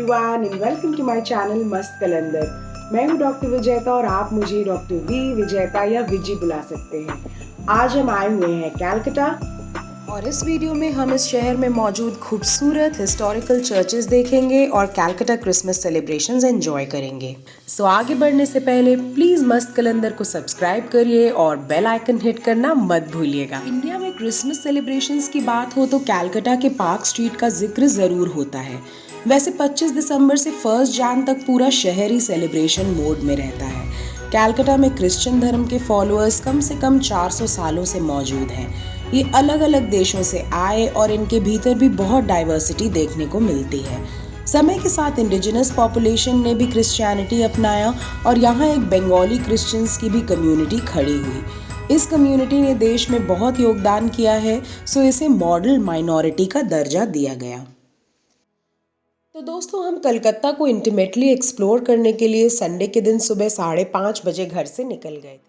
Everyone and welcome to my channel Mast Kalandar. मैं हूं doctor विजेता और आप मुझे डॉक्टर वी विजेता या विजी बुला सकते हैं। आज हम आए हुए हैं कलकत्ता और इस वीडियो में हम इस शहर में मौजूद खूबसूरत हिस्टोरिकल चर्चेस देखेंगे और कलकत्ता क्रिसमस सेलिब्रेशंस एंजॉय करेंगे। सो आगे बढ़ने से पहले प्लीज मस्त कलंदर को सब्सक्राइब करिए और बेल आइकन हिट करना मत भूलिएगा। इंडिया में क्रिसमस सेलिब्रेशंस की बात हो तो कलकत्ता के पार्क स्ट्रीट का जिक्र जरूर होता है। वैसे 25 दिसंबर से 1 जन तक पूरा शहर ही सेलिब्रेशन मोड में रहता है। कलकत्ता में क्रिश्चियन धर्म के फॉलोअर्स कम से कम 400 सालों से मौजूद हैं। ये अलग अलग देशों से आए और इनके भीतर भी बहुत डाइवर्सिटी देखने को मिलती है। समय के साथ इंडिजिनस पॉपुलेशन ने भी क्रिश्चियनिटी अपनाया और यहाँ एक बंगाली क्रिश्चियंस की भी कम्युनिटी खड़ी हुई। इस कम्युनिटी ने देश में बहुत योगदान किया है, सो इसे मॉडल माइनॉरिटी का दर्जा दिया गया। तो दोस्तों, हम कलकत्ता को इंटीमेटली एक्सप्लोर करने के लिए संडे के दिन सुबह 5:30 बजे घर से निकल गए थे।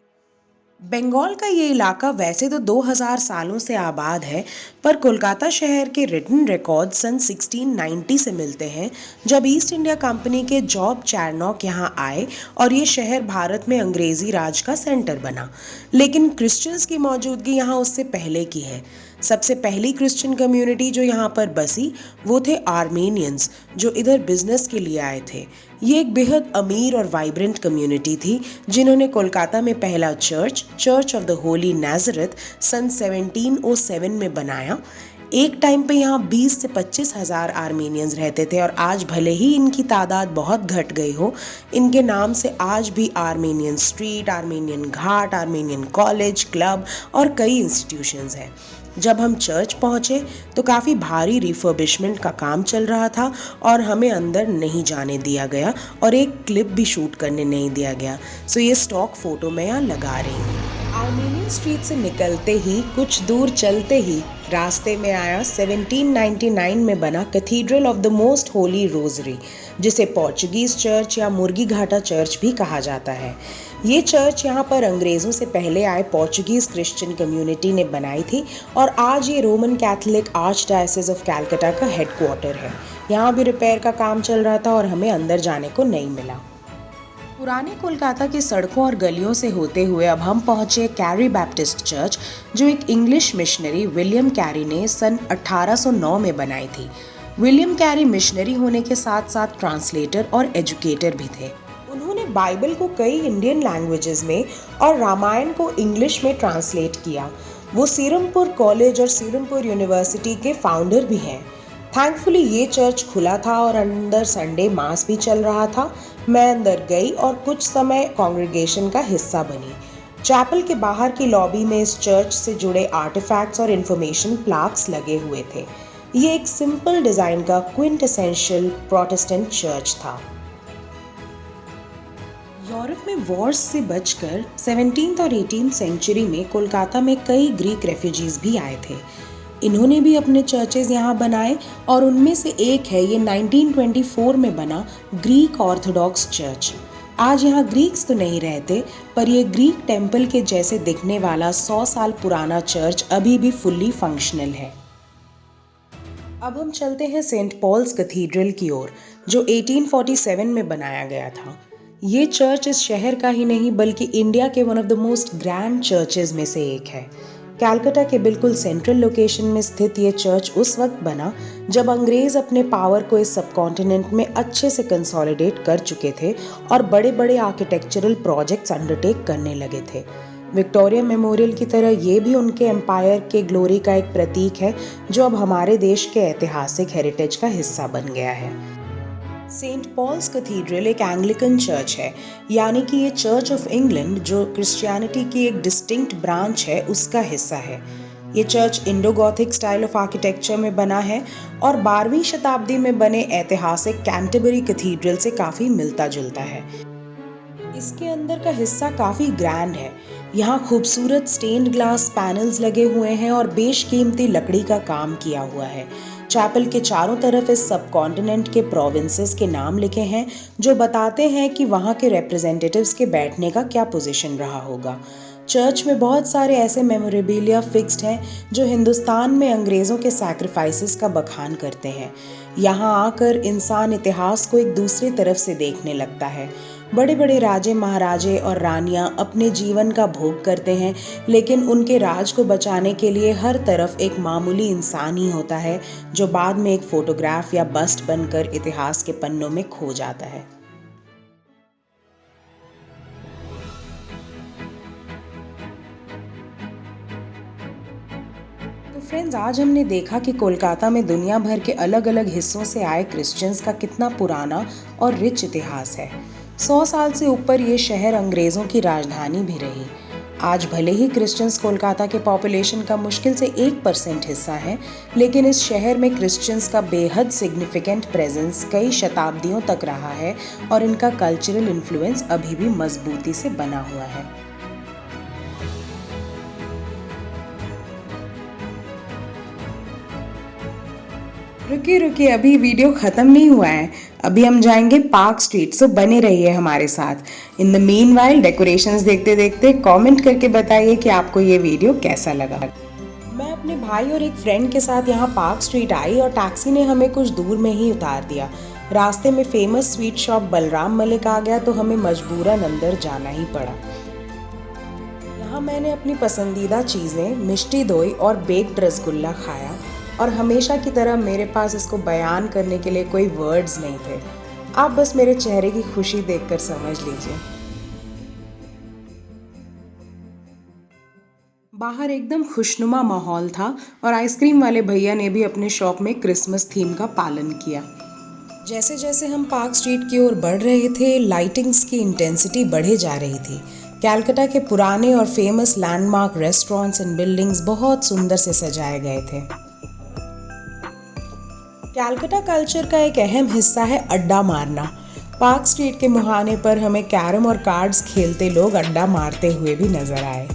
बंगाल का ये इलाका वैसे तो 2000 सालों से आबाद है, पर कोलकाता शहर के रिटन रिकॉर्ड सन 1690 से मिलते हैं, जब ईस्ट इंडिया कंपनी के जॉब चारनॉक यहाँ आए और ये शहर भारत में अंग्रेजी राज का सेंटर बना। लेकिन क्रिश्चियंस की मौजूदगी यहाँ उससे पहले की है। सबसे पहली क्रिश्चियन कम्युनिटी जो यहाँ पर बसी वो थे आर्मेनियंस, जो इधर बिजनेस के लिए आए थे। ये एक बेहद अमीर और वाइब्रेंट कम्युनिटी थी, जिन्होंने कोलकाता में पहला church of the holy Nazareth सन 1707 में बनाया। एक टाइम पे यहाँ 20 से 25 हजार आर्मेनियंस रहते थे और आज भले ही इनकी तादाद बहुत घट गई हो, इनके नाम से आज भी आर्मेनियन स्ट्रीट, आर्मेनियन घाट, आर्मेनियन कॉलेज, क्लब और कई इंस्टीट्यूशंस हैं। जब हम चर्च पहुँचे तो काफ़ी भारी रिफर्बिशमेंट का काम चल रहा था और हमें अंदर नहीं जाने दिया गया और एक क्लिप भी शूट करने नहीं दिया गया। सो ये स्टॉक फोटो मैं यहाँ लगा रही हूँ। आर्मेनियन स्ट्रीट से निकलते ही कुछ दूर चलते ही रास्ते में आया 1799 में बना cathedral of the most Holi rosary, जिसे पोर्चुगीज चर्च या मुर्गी घाटा चर्च भी कहा जाता है। ये चर्च यहाँ पर अंग्रेज़ों से पहले आए पोर्चुगीज क्रिश्चियन कम्युनिटी ने बनाई थी और आज ये Roman Catholic arch diocese of Calcutta का हेडक्वार्टर है। यहाँ भी रिपेयर का काम चल रहा था और हमें अंदर जाने को नहीं मिला। पुराने कोलकाता की सड़कों और गलियों से होते हुए अब हम पहुंचे कैरी बैप्टिस्ट चर्च, जो एक इंग्लिश मिशनरी विलियम कैरी ने सन 1809 में बनाई थी। विलियम कैरी मिशनरी होने के साथ साथ ट्रांसलेटर और एजुकेटर भी थे। उन्होंने बाइबल को कई इंडियन लैंग्वेजेस में और रामायण को इंग्लिश में ट्रांसलेट किया। वो सीरमपुर कॉलेज और सीरमपुर यूनिवर्सिटी के फाउंडर भी हैं। थैंकफुली ये चर्च खुला था और अंदर संडे मास भी चल रहा था। मैं अंदर गई और कुछ समय कॉन्ग्रेगेशन का हिस्सा बनी। चैपल के बाहर की लॉबी में इस चर्च से जुड़े आर्टिफैक्ट्स और इन्फॉर्मेशन प्लाक्स लगे हुए थे। ये एक सिंपल डिज़ाइन का क्विंटेसेंशियल प्रोटेस्टेंट चर्च था। यूरोप में वॉर्स से बचकर 17th और 18th सेंचुरी में कोलकाता में कई ग्रीक रेफ्यूजीज भी आए थे। इन्होंने भी अपने चर्चेज यहाँ बनाए और उनमें से एक है ये 1924 में बना ग्रीक ऑर्थोडॉक्स चर्च। आज यहाँ ग्रीक्स तो नहीं रहते, पर ये ग्रीक टेम्पल के जैसे दिखने वाला 100 साल पुराना चर्च अभी भी फुल्ली फंक्शनल है। अब हम चलते हैं सेंट पॉल्स कैथीड्रल की ओर, जो 1847 में बनाया गया था। ये चर्च इस शहर का ही नहीं बल्कि इंडिया के one of the most grand churches में से एक है। कलकत्ता के बिल्कुल सेंट्रल लोकेशन में स्थित ये चर्च उस वक्त बना जब अंग्रेज अपने पावर को इस सबकॉन्टिनेंट में अच्छे से कंसोलिडेट कर चुके थे और बड़े बड़े आर्किटेक्चरल प्रोजेक्ट्स अंडरटेक करने लगे थे। विक्टोरिया मेमोरियल की तरह ये भी उनके एम्पायर के ग्लोरी का एक प्रतीक है, जो अब हमारे देश के ऐतिहासिक हेरिटेज का हिस्सा बन गया है। सेंट पॉल्स कैथीड्रल एक एंग्लिकन चर्च है, यानी कि ये चर्च ऑफ इंग्लैंड, जो क्रिश्चियनिटी की एक डिस्टिंक्ट ब्रांच है, उसका हिस्सा है। ये church Indo Gothic style of architecture में बना है और 12वीं शताब्दी में बने ऐतिहासिक कैंटरबरी कैथीड्रल से काफ़ी मिलता जुलता है। इसके अंदर का हिस्सा काफ़ी ग्रैंड है। यहाँ खूबसूरत स्टेन्ड ग्लास पैनल्स लगे हुए हैं और बेशकीमती लकड़ी का काम किया हुआ है। चैपल के चारों तरफ इस सबकॉन्टिनेंट के प्रोविंसेस के नाम लिखे हैं, जो बताते हैं कि वहाँ के रिप्रेजेंटेटिव्स के बैठने का क्या पोजीशन रहा होगा। चर्च में बहुत सारे ऐसे मेमोरेबिलिया फिक्स्ड हैं जो हिंदुस्तान में अंग्रेज़ों के सैक्रिफाइसेस का बखान करते हैं। यहाँ आकर इंसान इतिहास को एक दूसरी तरफ से देखने लगता है। बड़े बड़े राजे महाराजे और रानियां अपने जीवन का भोग करते हैं, लेकिन उनके राज को बचाने के लिए हर तरफ एक मामूली इंसान ही होता है जो बाद में एक फोटोग्राफ या बस्ट बनकर इतिहास के पन्नों में खो जाता है। तो फ्रेंड्स, आज हमने देखा कि कोलकाता में दुनिया भर के अलग अलग हिस्सों से आए क्रिश्चियंस का कितना पुराना और रिच इतिहास है। 100 साल से ऊपर ये शहर अंग्रेज़ों की राजधानी भी रही। आज भले ही क्रिश्चियंस कोलकाता के पॉपुलेशन का मुश्किल से 1% हिस्सा है, लेकिन इस शहर में क्रिश्चियंस का बेहद सिग्निफिकेंट प्रेजेंस कई शताब्दियों तक रहा है और इनका कल्चरल इन्फ्लुएंस अभी भी मजबूती से बना हुआ है। रुकिए रुकिए, अभी वीडियो ख़त्म नहीं हुआ है। अभी हम जाएंगे पार्क स्ट्रीट, सो बने रहिए हमारे साथ। इन द मीनवाइल डेकोरेशंस देखते देखते कमेंट करके बताइए कि आपको ये वीडियो कैसा लगा। मैं अपने भाई और एक फ्रेंड के साथ यहाँ पार्क स्ट्रीट आई और टैक्सी ने हमें कुछ दूर में ही उतार दिया। रास्ते में famous sweet shop Balram Malik आ गया तो हमें मजबूरन अंदर जाना ही पड़ा। यहाँ मैंने अपनी पसंदीदा चीज़ें मिष्टी दोई और बेक्ड रसगुल्ला खाया और हमेशा की तरह मेरे पास इसको बयान करने के लिए कोई वर्ड्स नहीं थे। आप बस मेरे चेहरे की खुशी देखकर समझ लीजिए। बाहर एकदम खुशनुमा माहौल था और आइसक्रीम वाले भैया ने भी अपने शॉप में क्रिसमस थीम का पालन किया। जैसे जैसे हम पार्क स्ट्रीट की ओर बढ़ रहे थे, लाइटिंग्स की इंटेंसिटी बढ़े जा रही थी। कैलकाटा के पुराने और famous landmark restaurants and buildings बहुत सुंदर से सजाए गए थे। कैलकाटा कल्चर का एक अहम हिस्सा है अड्डा मारना। पार्क स्ट्रीट के मुहाने पर हमें कैरम और कार्ड्स खेलते लोग अड्डा मारते हुए भी नजर आए।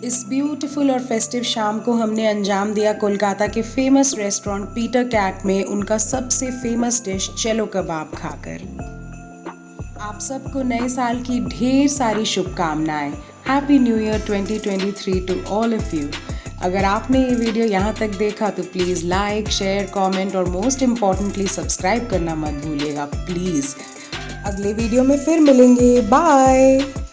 इस ब्यूटीफुल और फेस्टिव शाम को हमने अंजाम दिया कोलकाता के फेमस रेस्टोरेंट पीटर कैट में उनका सबसे फेमस डिश चलो कबाब खाकर। आप सबको नए साल की ढेर सारी शुभकामनाएं। Happy new year 2023 to all of you. अगर आपने ये वीडियो यहाँ तक देखा तो प्लीज़ लाइक, शेयर, कमेंट और मोस्ट इम्पॉर्टेंटली सब्सक्राइब करना मत भूलिएगा प्लीज़। अगले वीडियो में फिर मिलेंगे। बाय।